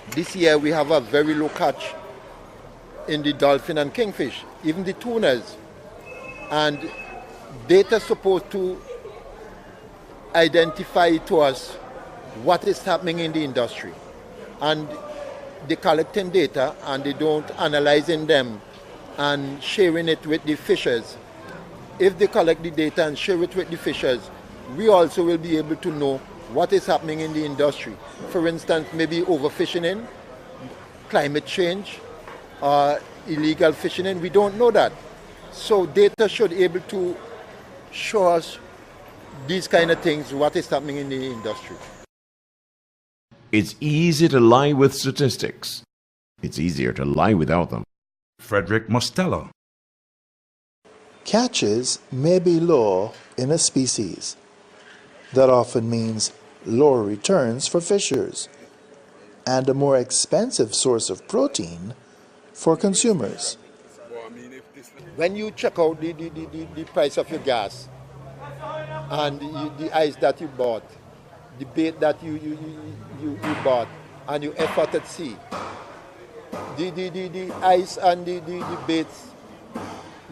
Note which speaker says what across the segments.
Speaker 1: This year we have a very low catch in the dolphin and kingfish, even the tunas. And data supposed to identify to us what is happening in the industry. And they collecting data and they don't analyzing them and sharing it with the fishers. If they collect the data and share it with the fishers, we also will be able to know what is happening in the industry. For instance, maybe overfishing, climate change, illegal fishing, we don't know that. So data should be able to show us these kind of things, what is happening in the industry.
Speaker 2: It's easy to lie with statistics. It's easier to lie without them.
Speaker 3: Frederick Mostello.
Speaker 4: Catches may be low in a species. That often means lower returns for fishers and a more expensive source of protein for consumers.
Speaker 1: When you check out the price of your gas and the ice that you bought, the bait that you bought, and your effort at sea, the ice and the baits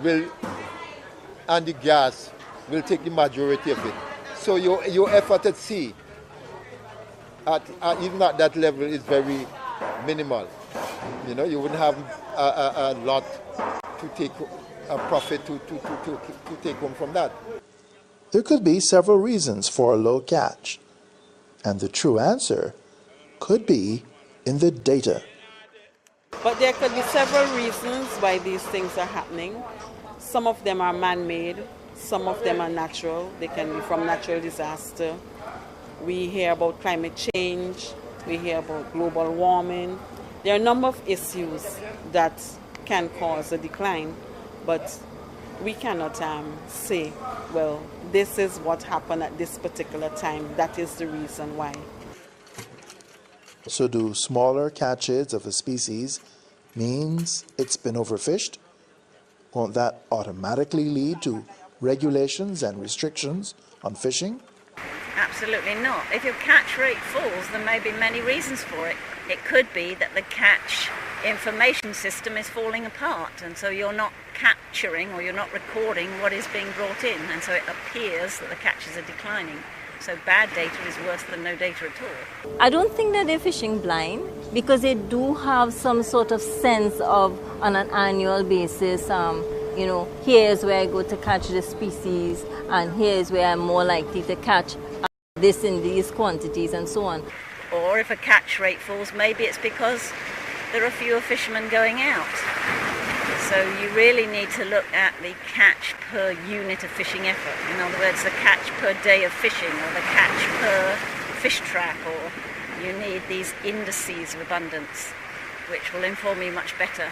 Speaker 1: will, and the gas will take the majority of it. So your effort at sea, even at that level, is very minimal. You know, you wouldn't have a lot to take, a profit to take home from that.
Speaker 4: There could be several reasons for a low catch, and the true answer could be in the data.
Speaker 5: But there could be several reasons why these things are happening. Some of them are man-made, some of them are natural. They can be from natural disaster. We hear about climate change, we hear about global warming. There are a number of issues that can cause a decline, but we cannot say, well, this is what happened at this particular time. That is the reason why.
Speaker 4: So do smaller catches of a species means it's been overfished? Won't that automatically lead to regulations and restrictions on fishing?
Speaker 6: Absolutely not. If your catch rate falls, there may be many reasons for it. It could be that the catch information system is falling apart, and so you're not capturing or you're not recording what is being brought in, and so it appears that the catches are declining. So bad data is worse than no data at all.
Speaker 7: I don't think that they're fishing blind, because they do have some sort of sense of, on an annual basis, here's where I go to catch this species, and here's where I'm more likely to catch this in these quantities, and so on.
Speaker 6: Or if a catch rate falls, maybe it's because there are fewer fishermen going out. So you really need to look at the catch per unit of fishing effort. In other words, the catch per day of fishing, or the catch per fish trap, or you need these indices of abundance, which will inform you much better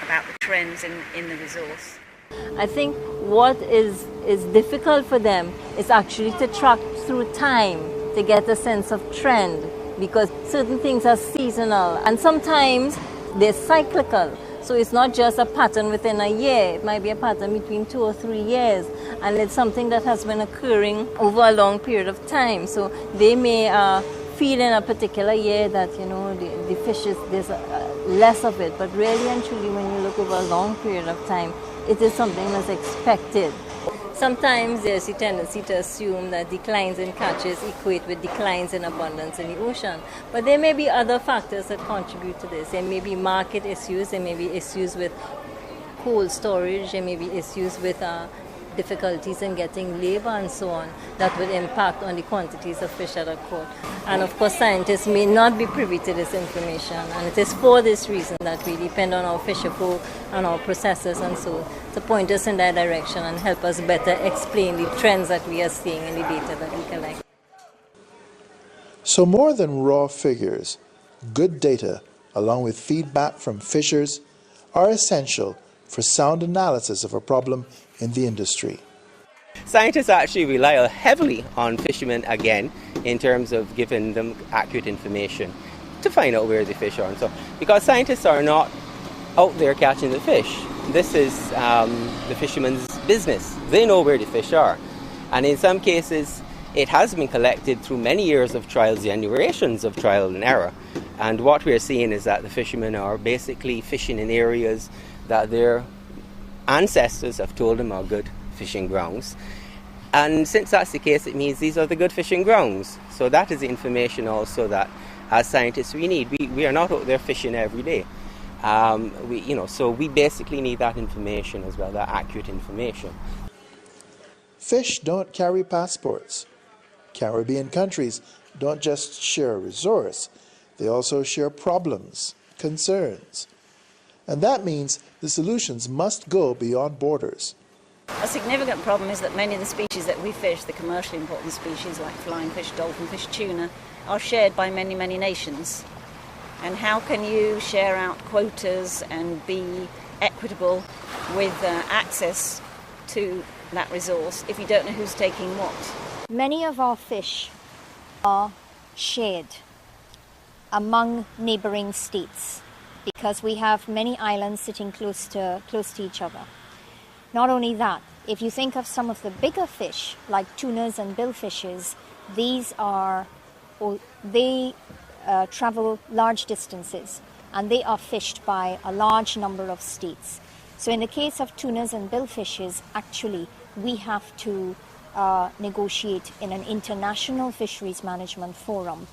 Speaker 6: about the trends in the resource.
Speaker 7: I think what is difficult for them is actually to track through time to get a sense of trend, because certain things are seasonal and sometimes they're cyclical. So it's not just a pattern within a year, it might be a pattern between 2 or 3 years, and it's something that has been occurring over a long period of time. So they may feel in a particular year that, the fish there's less of it, but really and truly when you look over a long period of time, it is something that's expected. Sometimes there's a tendency to assume that declines in catches equate with declines in abundance in the ocean. But there may be other factors that contribute to this. There may be market issues, there may be issues with cold storage, there may be issues with difficulties in getting labor and so on that would impact on the quantities of fish that are caught. And of course scientists may not be privy to this information, and it is for this reason that we depend on our fisherfolk and our processors and so to point us in that direction and help us better explain the trends that we are seeing in the data that we collect.
Speaker 4: So more than raw figures, good data along with feedback from fishers are essential for sound analysis of a problem in the industry.
Speaker 8: Scientists actually rely heavily on fishermen again in terms of giving them accurate information to find out where the fish are. And so, because scientists are not out there catching the fish, this is the fishermen's business. They know where the fish are. And in some cases, it has been collected through many years of trials, generations of trial and error. And what we're seeing is that the fishermen are basically fishing in areas that their ancestors have told them are good fishing grounds. And since that's the case, it means these are the good fishing grounds. So that is the information also that, as scientists, we need. We are not out there fishing every day. So we basically need that information as well, that accurate information.
Speaker 4: Fish don't carry passports. Caribbean countries don't just share a resource, they also share problems, concerns. And that means the solutions must go beyond borders.
Speaker 6: A significant problem is that many of the species that we fish, the commercially important species like flying fish, dolphin fish, tuna, are shared by many, many nations. And how can you share out quotas and be equitable with access to that resource if you don't know who's taking what?
Speaker 9: Many of our fish are shared among neighboring states because we have many islands sitting close to each other. Not only that, if you think of some of the bigger fish like tunas and billfishes, they travel large distances and they are fished by a large number of states. So in the case of tunas and billfishes, actually we have to negotiate in an international fisheries management forum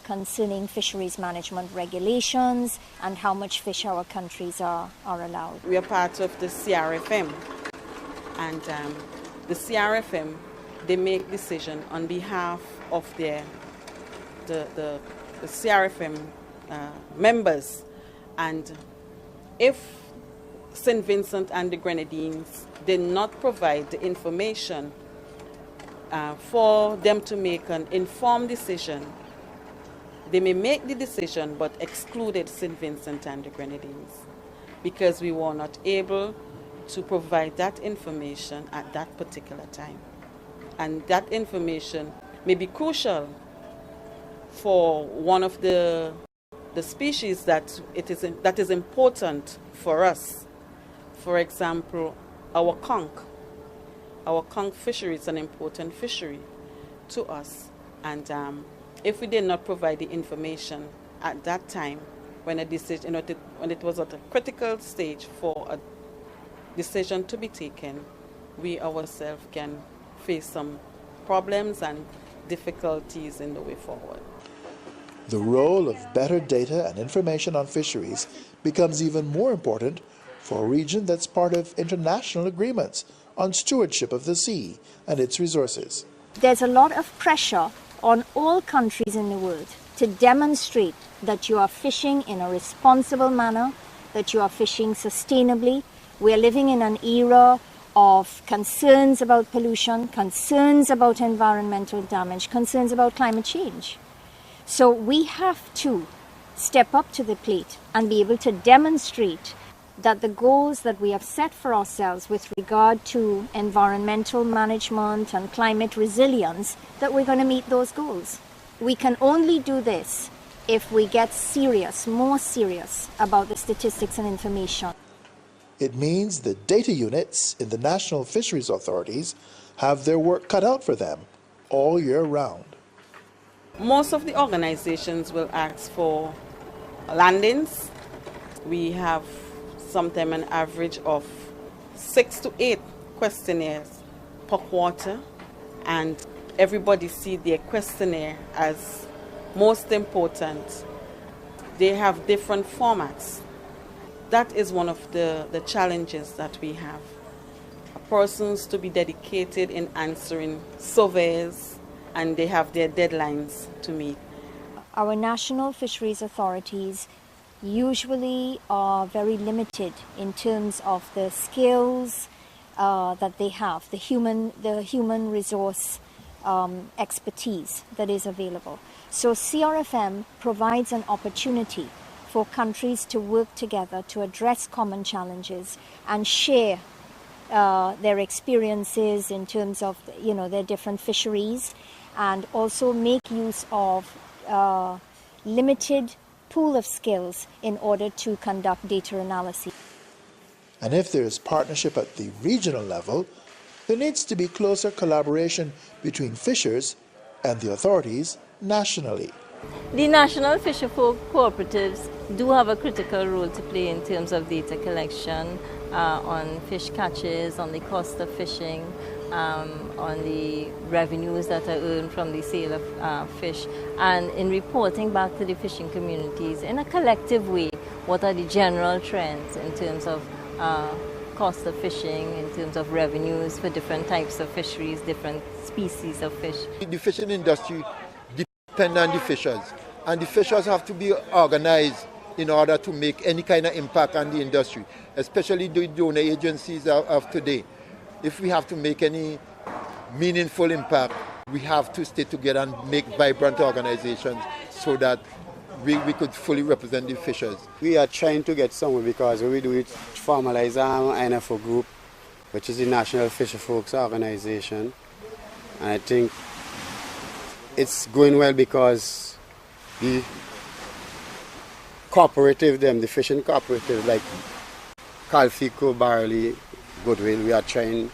Speaker 9: concerning fisheries management regulations and how much fish our countries are allowed.
Speaker 5: We are part of the CRFM, and the CRFM, they make decision on behalf of the CRFM members, and if St. Vincent and the Grenadines did not provide the information for them to make an informed decision, they may make the decision but excluded St. Vincent and the Grenadines because we were not able to provide that information at that particular time. And that information may be crucial for one of the species that is important for us. For example, our conch. Our conch fishery is an important fishery to us, and if we did not provide the information at that time, when a decision, when it was at a critical stage for a decision to be taken, we ourselves can face some problems and difficulties in the way forward.
Speaker 4: The role of better data and information on fisheries becomes even more important for a region that's part of international agreements on stewardship of the sea and its resources.
Speaker 9: There's a lot of pressure on all countries in the world to demonstrate that you are fishing in a responsible manner, that you are fishing sustainably. We're living in an era of concerns about pollution, concerns about environmental damage, concerns about climate change. So we have to step up to the plate and be able to demonstrate that the goals that we have set for ourselves with regard to environmental management and climate resilience, that we're going to meet those goals. We can only do this if we get serious, more serious about the statistics and information.
Speaker 4: It means the data units in the National Fisheries Authorities have their work cut out for them all year round.
Speaker 5: Most of the organizations will ask for landings. We have sometimes an average of 6 to 8 questionnaires per quarter, and everybody see their questionnaire as most important. They have different formats. That is one of the challenges that we have. Persons to be dedicated in answering surveys, and they have their deadlines to meet.
Speaker 9: Our national fisheries authorities usually are very limited in terms of the skills that they have, the human resource expertise that is available. So CRFM provides an opportunity for countries to work together to address common challenges and share their experiences in terms of, their different fisheries, and also make use of limited pool of skills in order to conduct data analysis.
Speaker 4: And if there is partnership at the regional level, there needs to be closer collaboration between fishers and the authorities nationally.
Speaker 7: The national fisherfolk cooperatives do have a critical role to play in terms of data collection on fish catches, on the cost of fishing, on the revenues that are earned from the sale of fish, and in reporting back to the fishing communities in a collective way what are the general trends in terms of cost of fishing, in terms of revenues for different types of fisheries, different species of fish.
Speaker 1: The fishing industry depends on the fishers, and the fishers have to be organized in order to make any kind of impact on the industry, especially the donor agencies of today. If we have to make any meaningful impact, we have to stay together and make vibrant organizations so that we could fully represent the fishers.
Speaker 10: We are trying to get somewhere because we do it formalize our NFO group, which is the National Fisherfolks Organization. And I think it's going well because the cooperative, the fishing cooperative like Calfico, Barley, Goodwill, we are trying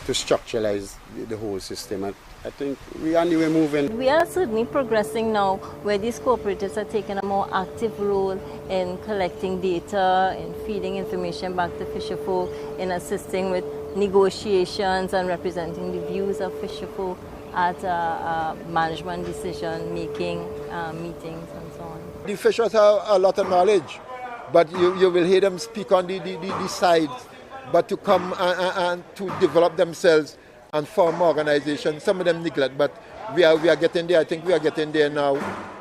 Speaker 10: to structuralize the whole system. And I think we are anyway moving.
Speaker 7: We are certainly progressing now where these cooperatives are taking a more active role in collecting data, in feeding information back to fisherfolk, in assisting with negotiations and representing the views of fisherfolk at management decision-making meetings and so on.
Speaker 1: The fishers have a lot of knowledge, but you will hear them speak on the sides, but to come and to develop themselves and form organizations, some of them neglect, but we are getting there. I think we are getting there now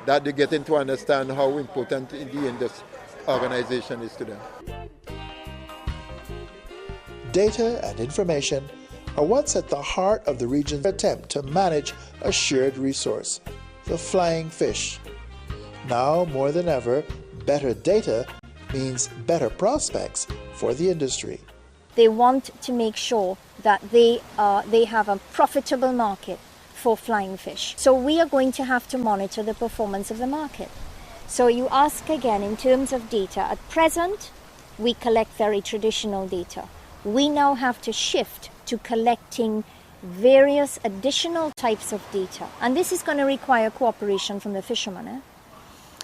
Speaker 1: that they're getting to understand how important the organization is to them.
Speaker 4: Data and information are what's at the heart of the region's attempt to manage a shared resource, the flying fish. Now, more than ever, better data means better prospects for the industry.
Speaker 9: They want to make sure that they have a profitable market for flying fish. So we are going to have to monitor the performance of the market. So you ask again in terms of data. At present, we collect very traditional data. We now have to shift to collecting various additional types of data. And this is going to require cooperation from the fishermen.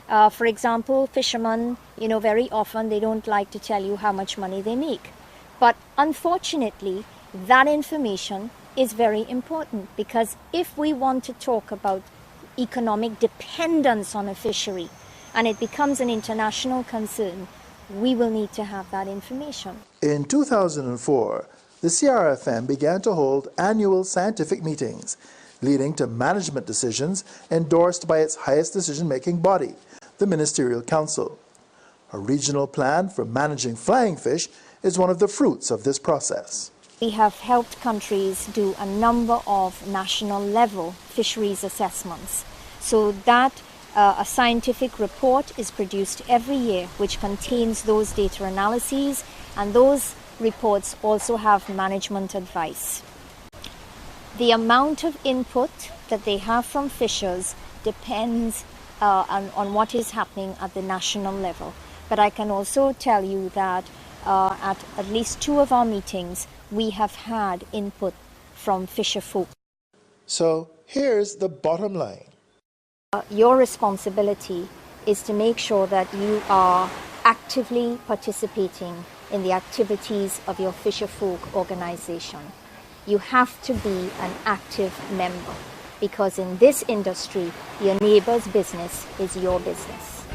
Speaker 9: For example, fishermen, very often they don't like to tell you how much money they make. But unfortunately, that information is very important because if we want to talk about economic dependence on a fishery and it becomes an international concern, we will need to have that information.
Speaker 4: In 2004, the CRFM began to hold annual scientific meetings, leading to management decisions endorsed by its highest decision-making body, the Ministerial Council. A regional plan for managing flying fish is one of the fruits of this process.
Speaker 9: We have helped countries do a number of national level fisheries assessments so that a scientific report is produced every year which contains those data analyses, and those reports also have management advice. The amount of input that they have from fishers depends on what is happening at the national level. But I can also tell you that at least 2 of our meetings, we have had input from fisherfolk.
Speaker 4: So here's the bottom line.
Speaker 9: Your responsibility is to make sure that you are actively participating in the activities of your fisherfolk organization. You have to be an active member because in this industry, your neighbor's business is your business.